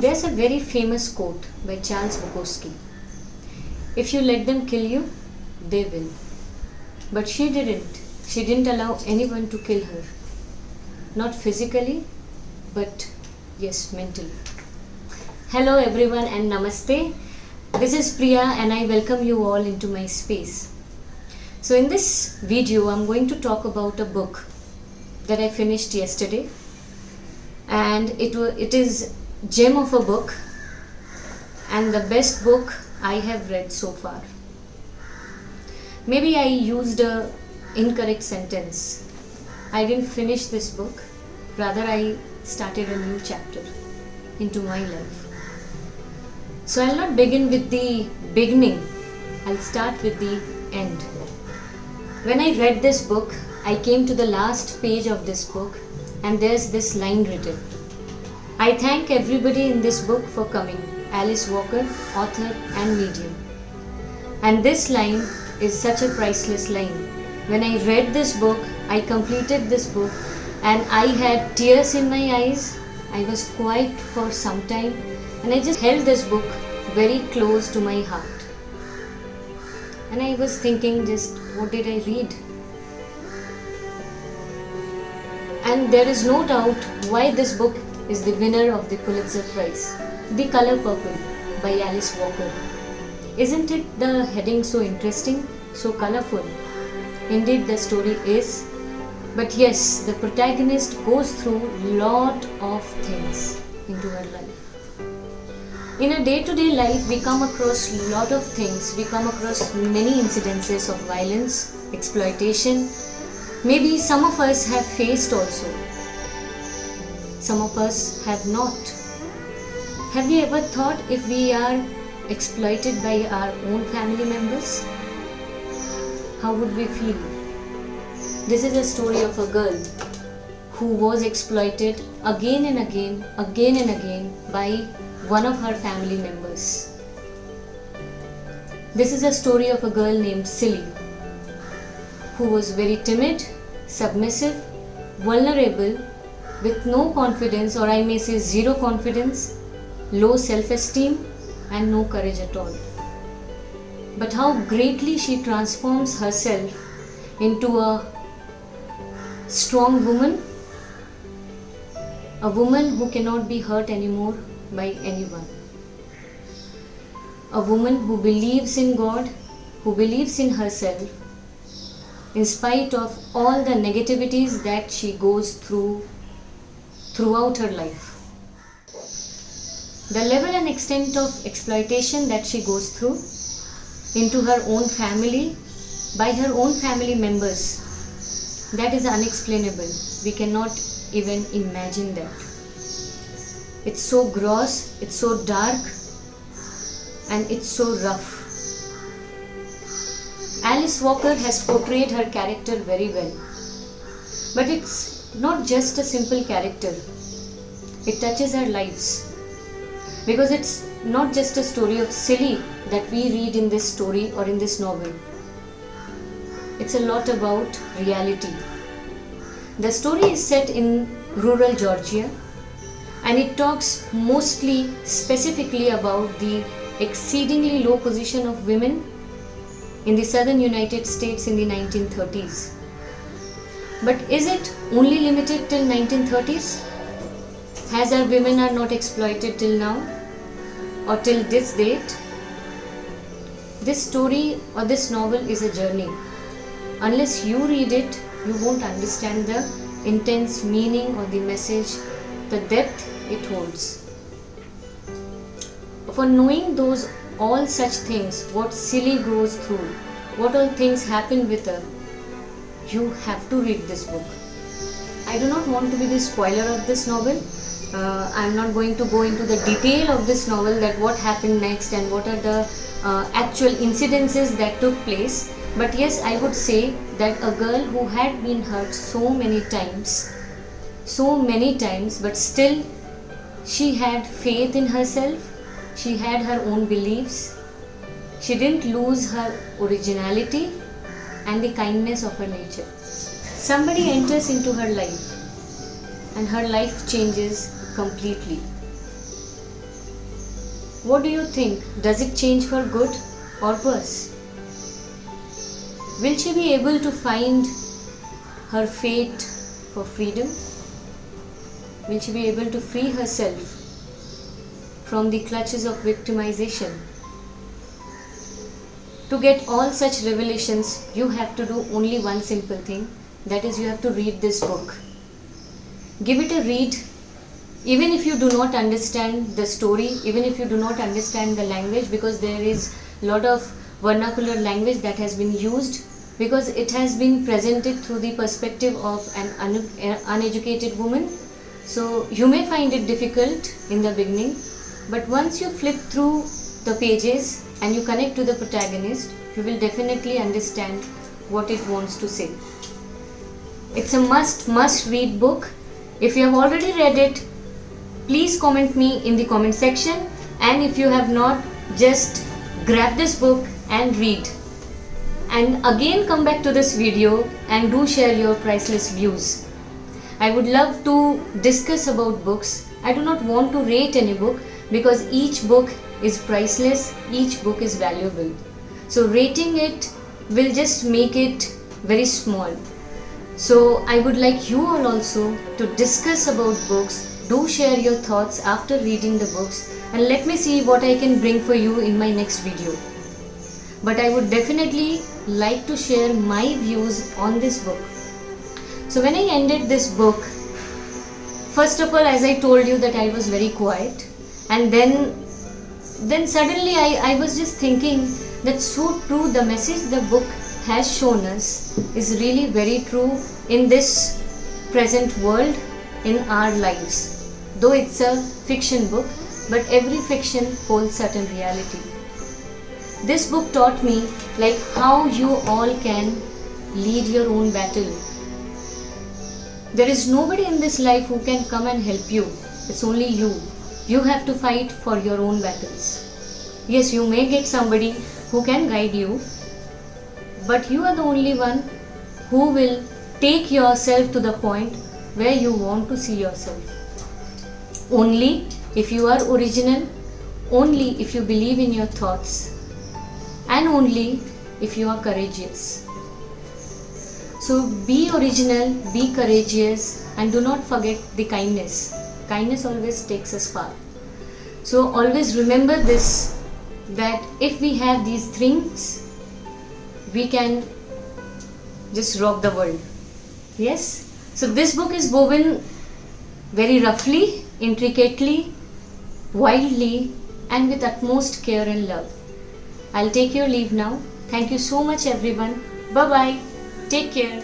There's a very famous quote by Charles Bukowski. If you let them kill you, they will. But she didn't. She didn't allow anyone to kill her. Not physically, but yes, mentally. Hello everyone and namaste. This is Priya and I welcome you all into my space. So in this video, I'm going to talk about a book that I finished yesterday. And it is gem of a book and the best book I have read so far. Maybe I used a incorrect sentence. I didn't finish this book, rather I started a new chapter into my life. So I'll not begin with the beginning, I'll start with the end. When I read this book, I came to the last page of this book and there's this line written. I thank everybody in this book for coming. Alice Walker, author and medium. And this line is such a priceless line. When I read this book, I completed this book and I had tears in my eyes. I was quiet for some time and I just held this book very close to my heart. And I was thinking just, what did I read? And there is no doubt why this book is the winner of the Pulitzer Prize. The Color Purple by Alice Walker. Isn't it the heading so interesting, so colorful? Indeed the story is. But yes, the protagonist goes through lot of things into her life. In a day-to-day life, we come across lot of things. We come across many incidences of violence, exploitation. Maybe some of us have faced also. Some of us have not. Have you ever thought if we are exploited by our own family members? How would we feel? This is a story of a girl who was exploited again and again by one of her family members. This is a story of a girl named Silly who was very timid, submissive, vulnerable, with no confidence, or I may say zero confidence, low self-esteem and no courage at all. But how greatly she transforms herself into a strong woman, a woman who cannot be hurt anymore by anyone, a woman who believes in God, who believes in herself in spite of all the negativities that she goes throughout her life. The level and extent of exploitation that she goes through into her own family, by her own family members, that is unexplainable. We cannot even imagine that. It's so gross, it's so dark, and it's so rough. Alice Walker has portrayed her character very well. But it's not just a simple character. It touches our lives. Because it's not just a story of Silly that we read in this story or in this novel. It's a lot about reality. The story is set in rural Georgia and it talks mostly specifically about the exceedingly low position of women in the southern United States in the 1930s. But is it only limited till 1930s? Has our women are not exploited till now or till this date? This story or this novel is a journey. Unless you read it, you won't understand the intense meaning or the message, the depth it holds. For knowing those all such things, what Silly goes through, what all things happen with her, you have to read this book. I do not want to be the spoiler of this novel. I'm not going to go into the detail of this novel, that what happened next and what are the actual incidences that took place. But yes, I would say that a girl who had been hurt so many times, but still she had faith in herself, she had her own beliefs, she didn't lose her originality and the kindness of her nature. Somebody enters into her life and her life changes completely. What do you think? Does it change for good or worse? Will she be able to find her fate for freedom? Will she be able to free herself from the clutches of victimization? To get all such revelations, you have to do only one simple thing, that is, you have to read this book. Give it a read. Even if you do not understand the story, even if you do not understand the language, because there is a lot of vernacular language that has been used, because it has been presented through the perspective of an uneducated woman. So you may find it difficult in the beginning, but once you flip through the pages and you connect to the protagonist, you will definitely understand what it wants to say. It's a must read book. If you have already read it, please comment me in the comment section, and if you have not, just grab this book and read. And again come back to this video and do share your priceless views. I would love to discuss about books. I do not want to rate any book, because each book is priceless, each book is valuable. So rating it will just make it very small. So I would like you all also to discuss about books. Do share your thoughts after reading the books, and let me see what I can bring for you in my next video. But I would definitely like to share my views on this book. So when I ended this book, first of all, as I told you, that I was very quiet, and then suddenly I was just thinking that so true, the message the book has shown us is really very true in this present world, in our lives. Though it's a fiction book, but every fiction holds certain reality. This book taught me like how you all can lead your own battle. There is nobody in this life who can come and help you. It's only you. You have to fight for your own battles. Yes, you may get somebody who can guide you, but you are the only one who will take yourself to the point where you want to see yourself. Only if you are original, only if you believe in your thoughts, and only if you are courageous. So be original, be courageous, and do not forget the kindness. Kindness always takes us far. So always remember this, that if we have these things, we can just rock the world. Yes? So this book is woven very roughly, intricately, wildly, and with utmost care and love. I'll take your leave now. Thank you so much, everyone. Bye-bye. Take care.